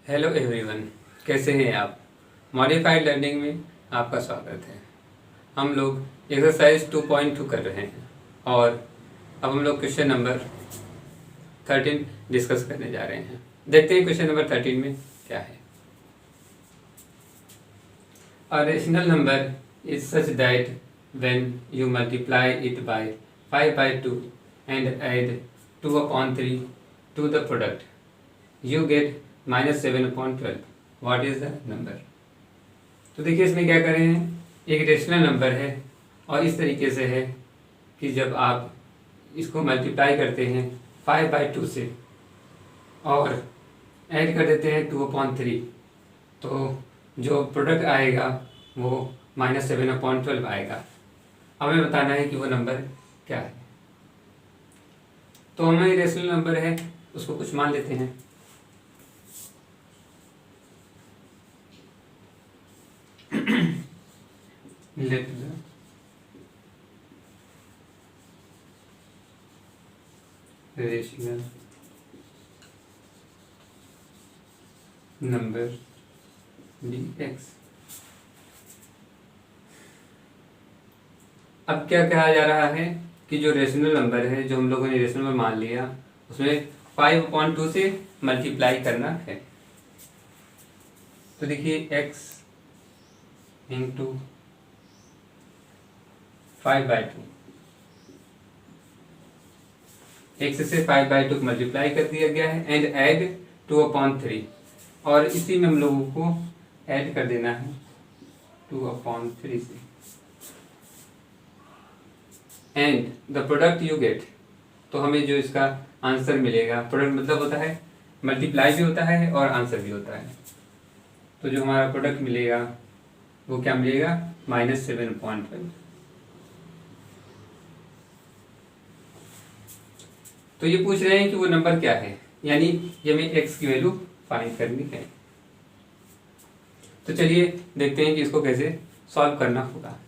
Hello everyone, कैसे हैं आप। मॉडिफाइड लर्निंग में आपका स्वागत है। हम लोग एक्सरसाइज 2.2 कर रहे हैं और अब हम लोग क्वेश्चन नंबर 13 डिस्कस करने जा रहे हैं। देखते हैं क्वेश्चन नंबर 13 में क्या है। A rational number is such that when you multiply it by 5/2 and add 2/3 to the product, you get -7/12. What is the number? तो देखिए इसमें क्या कर रहे हैं, एक रेशनल नंबर है और इस तरीके से है कि जब आप इसको मल्टीप्लाई करते हैं 5/2 से और ऐड कर देते हैं 2/3, तो जो प्रोडक्ट आएगा वो -7/12 आएगा। हमें बताना है कि वो नंबर क्या है। तो हमें रेशनल नंबर है उसको कुछ मान लेते हैं। let the rational number be x। अब क्या कहा जा रहा है कि जो रेशनल नंबर है, जो हम लोगों ने रेशनल नंबर मान लिया, उसमें 5/2 से मल्टीप्लाई करना है। तो देखिए x इंटू 5/2, x से 5/2 को मल्टीप्लाई कर दिया गया है एंड ऐड 2/3, और इसी में हम लोगों को ऐड कर देना है 2/3 से। And the product you get, तो हमें जो इसका आंसर मिलेगा, प्रोडक्ट मतलब होता है मल्टीप्लाई भी होता है और आंसर भी होता है। तो जो हमारा प्रोडक्ट मिलेगा वो क्या मिलेगा, -7/12। तो ये पूछ रहे हैं कि वो नंबर क्या है, यानी ये हमें x की वैल्यू फाइंड करनी है। तो चलिए देखते हैं कि इसको कैसे सॉल्व करना होगा।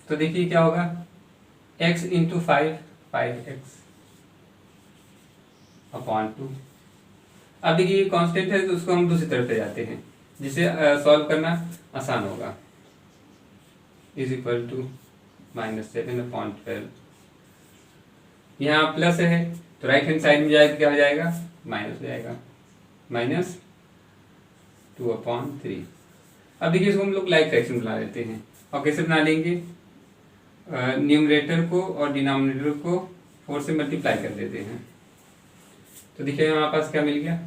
तो देखिए क्या होगा, x इंटू 5x अपॉन 2। अब देखिए ये कांस्टेंट है तो उसको हम दूसरी तरफ ले जाते हैं जिसे सॉल्व करना आसान होगा। Is equal to -7/12। यहाँ प्लस है तो राइट हैंड साइड में जाएगा क्या हो जाएगा, माइनस हो जाएगा, -2/3। अब देखिए इसको हम लोग लाइक फ्रैक्शन बना लेते हैं। और कैसे बना लेंगे, न्यूमरेटर को और डिनोमिनेटर को 4 से मल्टीप्लाई कर देते हैं। तो देखिए हमारे पास क्या मिल गया,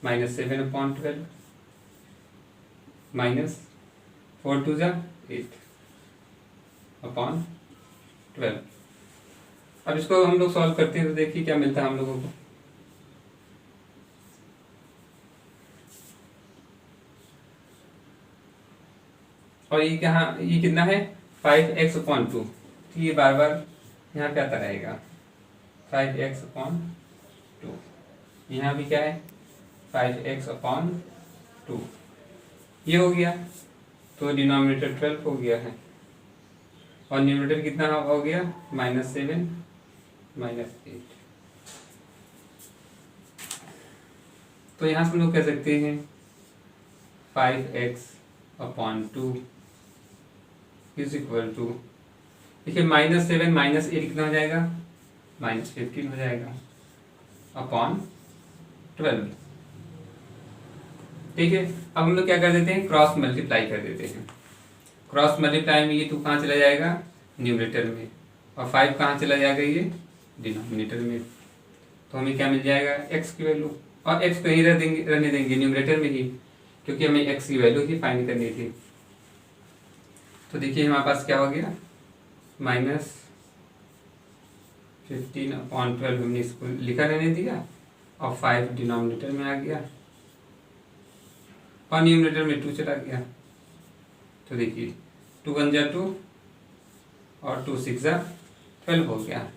-7/12 -4 2 8/12। अब इसको हम लोग सॉल्व करते हैं तो देखिए क्या मिलता है हम लोगों को। और ये ये कितना है, 5x/2। तो ये बार बार यहाँ पे आता रहेगा 5x/2। यहाँ भी क्या है 5x/2। ये हो गया तो डिनोमिनेटर 12 हो गया है और न्यूमरेटर कितना हो गया, -7 -8। तो यहाँ से हम लोग कह सकते हैं 5x/2 इज इक्वल टू, देखिए -7 -8 कितना हो जाएगा, -15 हो जाएगा अपॉन 12। ठीक है, अब हम लोग क्या कर देते हैं, क्रॉस मल्टीप्लाई कर देते हैं। क्रॉस मल्टीप्लाई में ये 2 कहाँ चला जाएगा, न्यूमरेटर में, और 5 कहाँ चला जाएगा, ये डिनोमिनेटर में। तो हमें क्या मिल जाएगा, x की वैल्यू, और x को ही रहने देंगे न्यूमरेटर में ही, क्योंकि हमें x की वैल्यू ही फाइंड करनी थी। तो देखिए हमारे पास क्या हो गया, -15/12 हमने इसको लिखा रहने दिया और 5 डिनोमिनेटर में आ गया और न्यूमरेटर में 2 चला गया। तो देखिए 2 1 जा 2 और 2 6 जा 12 हो गया।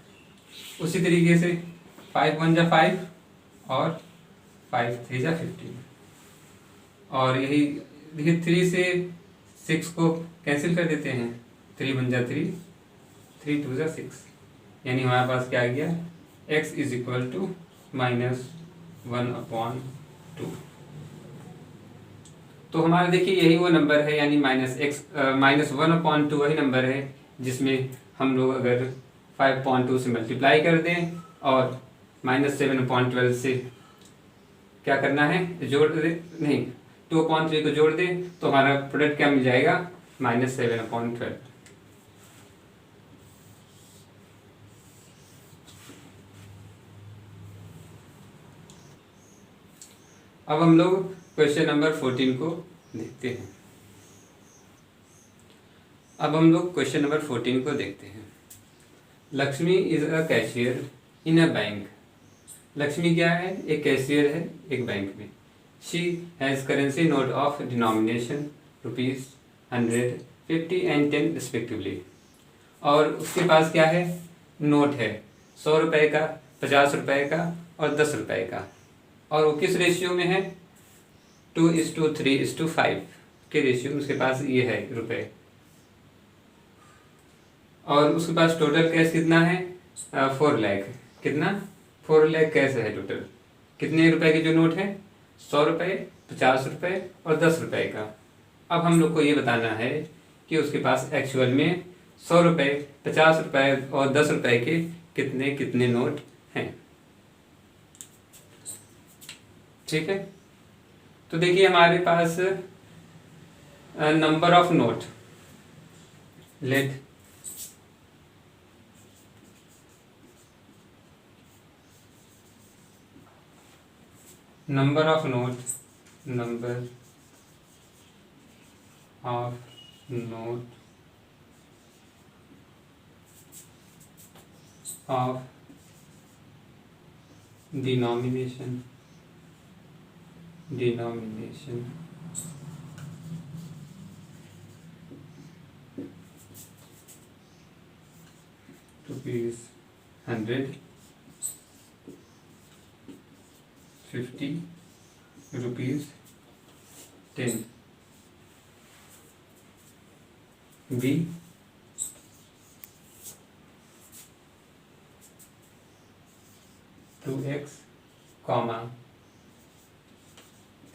उसी तरीके से 5 1 जा 5 और 5 3 जा 15। और यही देखिए 3 से 6 को कैंसिल कर देते हैं, 3 1 जा 3, 3 2 जा 6, यानी हमारे पास क्या आ गया, x इज इक्वल टू 1/2। तो हमारा देखिए यही वो नंबर है, यानी -1/2 वही नंबर है जिसमें हम लोग अगर 5/2 से मल्टीप्लाई कर दें और -7/12 से क्या करना है, जोड़ दे, नहीं 2/3 को जोड़ दें तो हमारा प्रोडक्ट क्या मिल जाएगा, -7/12। अब हम लोग क्वेश्चन नंबर 14 को देखते हैं। अब हम लोग क्वेश्चन नंबर 14 को देखते हैं। Lakshmi is a cashier in a bank. Lakshmi क्या है, एक कैशियर है एक बैंक में। She has currency note of denomination rupees 100, 50 and 10 respectively. और उसके पास क्या है, नोट है 100 रुपये का, 50 रुपये का और 10 रुपये का। और वो किस रेशियो में है, 2:3:5 के रेशियो में उसके पास ये है रुपए। और उसके पास टोटल कैश कितना है, 4 लाख। कितना, 4 लाख कैश है टोटल। कितने रुपए के जो नोट है, 100 रुपये, 50 रुपये और 10 रुपये का। अब हम लोग को ये बताना है कि उसके पास एक्चुअल में 100 रुपये, 50 रुपये और 10 रुपये के कितने कितने नोट हैं। ठीक है, तो देखिए हमारे पास number of note, let number of note of denomination rupees 100, 50 rupees 10 B 2x,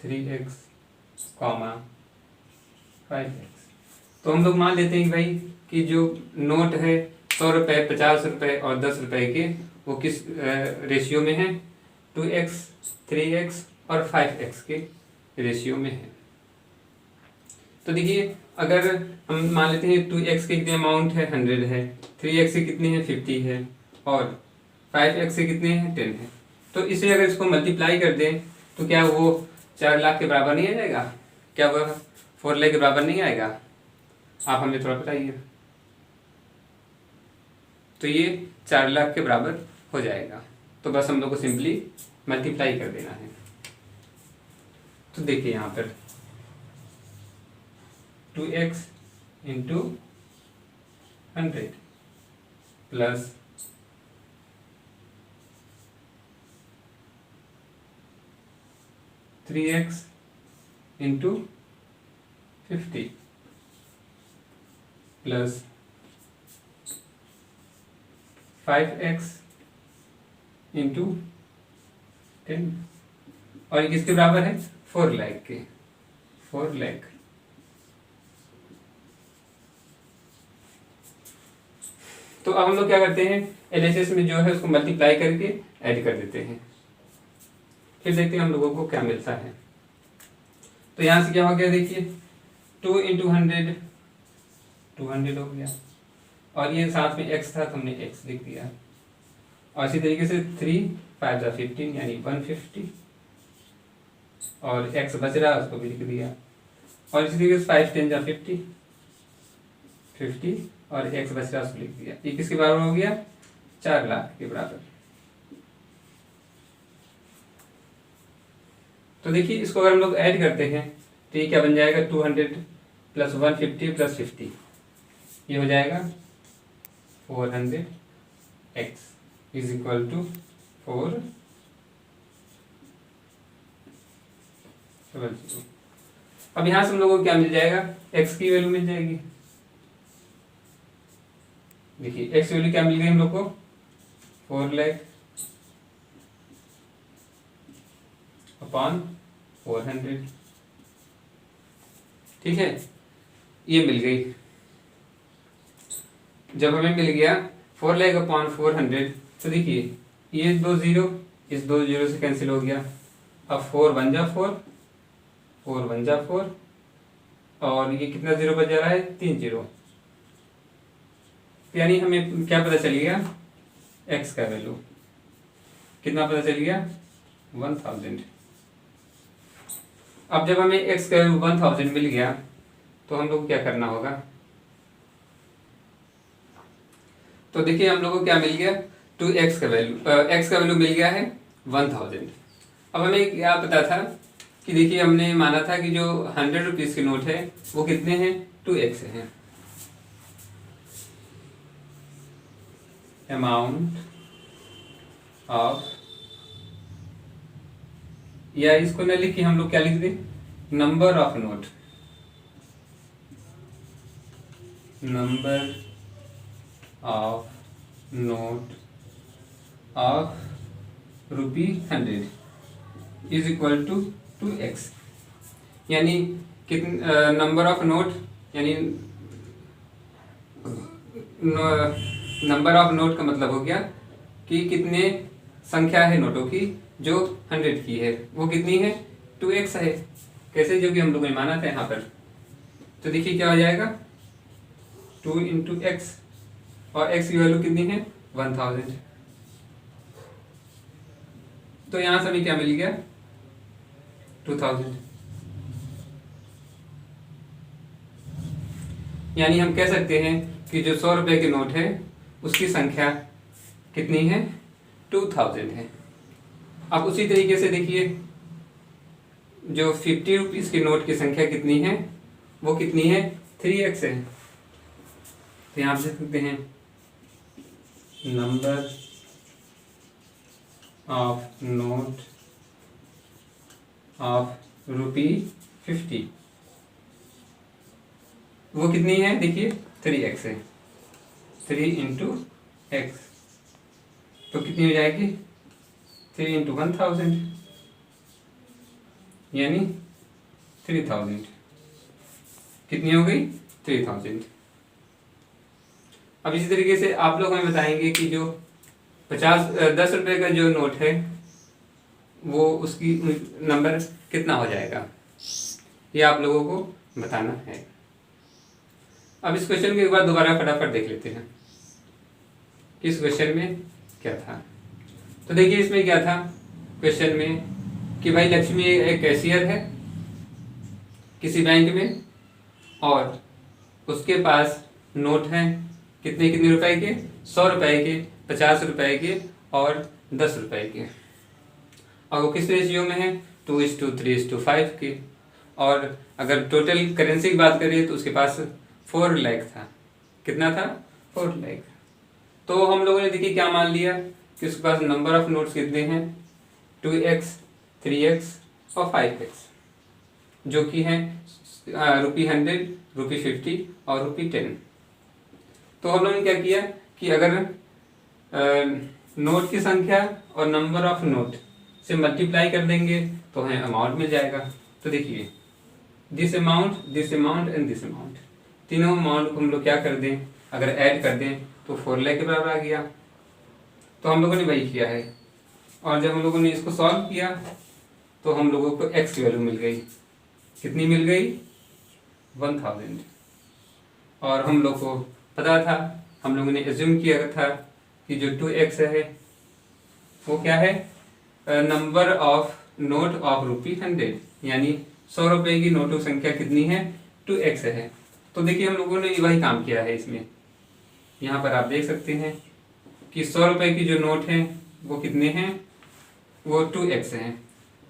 3x, 5x। तो हम लोग मान लेते हैं कि भाई कि जो नोट है 100 रुपये, 50 रुपये और 10 रुपये के, वो किस रेशियो में है, 2x, 3x और 5x के रेशियो में है। तो देखिए अगर हम मान लेते हैं 2x के कितने अमाउंट है, 100 है, 3x के कितने हैं, 50 है और 5x के कितने हैं, 10 है। तो इसे अगर इसको मल्टीप्लाई कर दें तो क्या वो 4 लाख के बराबर नहीं आ जाएगा, क्या वह 4 लाख के बराबर नहीं आएगा, आप हमें थोड़ा बताइए। तो ये 4 लाख के बराबर हो जाएगा। तो बस हम लोग को सिंपली मल्टीप्लाई कर देना है। तो देखिए यहाँ पर 2x into 100 plus 3x into 50 plus 5x into 10, और ये किसके बराबर है, 4 लाख के, 4 लाख। तो अब हम लोग क्या करते हैं, एलएचएस में जो है उसको मल्टीप्लाई करके ऐड कर देते हैं, फिर देखते हैं हम लोगों को क्या मिलता है। तो यहाँ से क्या हो गया, देखिए 2 इंटू 100 200 हो गया, और ये साथ में x था तो हमने x लिख दिया, और इसी तरीके से 3 5 जा 15 यानी 150, और x बच रहा उसको भी लिख दिया, और इसी तरीके से 5 10 जा 50 और x बच रहा उसको लिख दिया। ये किसके बराबर हो गया, 4 लाख के बराबर। तो देखिए इसको अगर हम लोग ऐड करते हैं तो ये क्या बन जाएगा, 200 प्लस 150 प्लस 50, ये हो जाएगा 400x इज इक्वल टू 4 अब यहां से हम लोगों को क्या मिल जाएगा, x की वैल्यू मिल जाएगी। देखिए x वैल्यू क्या मिल गई हम लोग को, 4 लाख अपॉन 400। ठीक है, ये मिल गई। जब हमें मिल गया 4 लाख अपॉन 400, तो देखिए ये 2 जीरो इस 2 जीरो से कैंसिल हो गया। अब 4 1 जा 4, 4 1 जा 4, और ये कितना जीरो बच जा रहा है, 3 जीरो। यानी हमें क्या पता चल गया, x का वैल्यू कितना पता चल गया, 1000। अब जब हमें x का वैल्यू 1000 मिल गया, तो हम लोग को क्या करना होगा। तो देखिए हम लोग को क्या मिल गया, 2x का वैल्यू, x का वैल्यू मिल गया है 1000। अब हमें क्या पता था कि देखिए हमने माना था कि जो 100 रुपीज़ के नोट है वो कितने हैं, 2x हैं। अमाउंट ऑफ, या इसको न लिख के हम लोग क्या लिख दें, number of note, number of note of ₹100 is equal to 2x। यानी कितने नंबर ऑफ नोट, यानी नंबर ऑफ नोट का मतलब हो गया कि कितने संख्या है नोटों की जो 100 की है, वो कितनी है, 2x है। कैसे, जो कि हम लोगों ने माना था यहाँ पर। तो देखिए क्या हो जाएगा, 2 इंटू एक्स, और x की वैल्यू कितनी है, 1000। तो यहाँ से हमें क्या मिल गया, 2000। यानी हम कह सकते हैं कि जो 100 रुपए के नोट है उसकी संख्या कितनी है, 2000 है। अब उसी तरीके से देखिए जो 50 रुपीज़ के नोट की संख्या कितनी है, वो कितनी है, 3x है। तो यहाँ से सकते हैं नंबर ऑफ नोट ऑफ ₹50, वो कितनी है, देखिए 3x है, 3 इंटू एक्स, तो कितनी हो जाएगी, 3 इंटू 1000, यानी 3000। कितनी हो गई, 3000। अब इसी तरीके से आप लोग हमें बताएंगे कि जो 10 रुपए का जो नोट है वो उसकी नंबर कितना हो जाएगा, ये आप लोगों को बताना है। अब इस क्वेश्चन को एक बार दोबारा फटाफट देख लेते हैं कि इस क्वेश्चन में क्या था। तो देखिए इसमें क्या था क्वेश्चन में कि भाई लक्ष्मी एक कैशियर है किसी बैंक में, और उसके पास नोट हैं कितने कितने रुपए के, 100 रुपए के, 50 रुपए के और 10 रुपए के, और वो किस रेशियो में है, 2:3:5 के। और अगर टोटल करेंसी की बात करें तो उसके पास 4 लाख था। कितना था, 4 लाख। तो हम लोगों ने देखिए क्या मान लिया कि उसके पास नंबर ऑफ नोट्स कितने हैं, 2x, 3x और 5x, जो कि हैं ₹100, ₹50 और ₹10। तो हम लोगों ने क्या किया कि अगर नोट की संख्या और नंबर ऑफ नोट से मल्टीप्लाई कर देंगे तो हमें अमाउंट मिल जाएगा। तो देखिए this amount and this amount, तीनों अमाउंट को हम लोग क्या कर दें, अगर ऐड कर दें तो 4 लाख के बराबर आ गया। तो हम लोगों ने वही किया है, और जब हम लोगों ने इसको सॉल्व किया तो हम लोगों को x की वैल्यू मिल गई, कितनी मिल गई, 1000। और हम लोग को पता था, हम लोगों ने एज्यूम किया था कि जो 2x है वो क्या है, नंबर ऑफ नोट ऑफ ₹100, यानी 100 रुपए की नोटों की संख्या कितनी है, 2x है। तो देखिए हम लोगों ने वही काम किया है इसमें। यहाँ पर आप देख सकते हैं कि 100 रुपए की जो नोट हैं वो कितने हैं, वो 2x हैं।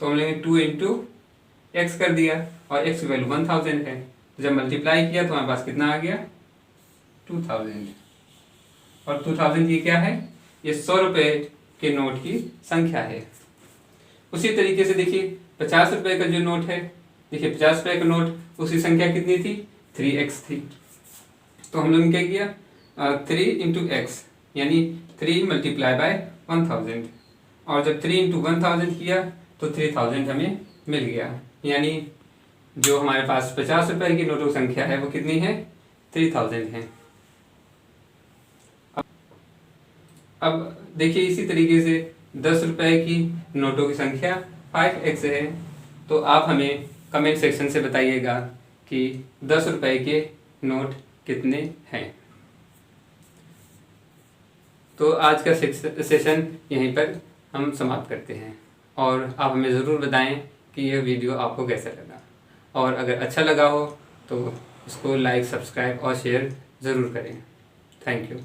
तो हम लोगों ने 2 इंटू एक्स कर दिया, और x की वैल्यू 1000 है। तो जब मल्टीप्लाई किया तो हमारे पास कितना आ गया, 2000। और 2000 ये क्या है, ये 100 रुपए के नोट की संख्या है। उसी तरीके से देखिए 50 रुपए का जो नोट है, देखिए 50 रुपए का नोट, उसकी संख्या कितनी थी, 3x थी। तो हम लोगों ने क्या किया, 3 इंटू एक्स, यानी 3 मल्टीप्लाई बाय 1000। और जब 3 इंटू 1000 किया तो तो 3000 हमें मिल गया। यानी जो हमारे पास 50 रुपए की नोटों की संख्या है वो कितनी है, 3000 है। अब देखिए इसी तरीके से 10 रुपए की नोटों की संख्या 5x है। तो आप हमें कमेंट सेक्शन से बताइएगा कि 10 रुपए के नोट कितने हैं। तो आज का सेशन यहीं पर हम समाप्त करते हैं, और आप हमें ज़रूर बताएं कि यह वीडियो आपको कैसा लगा, और अगर अच्छा लगा हो तो इसको लाइक, सब्सक्राइब और शेयर ज़रूर करें। Thank you.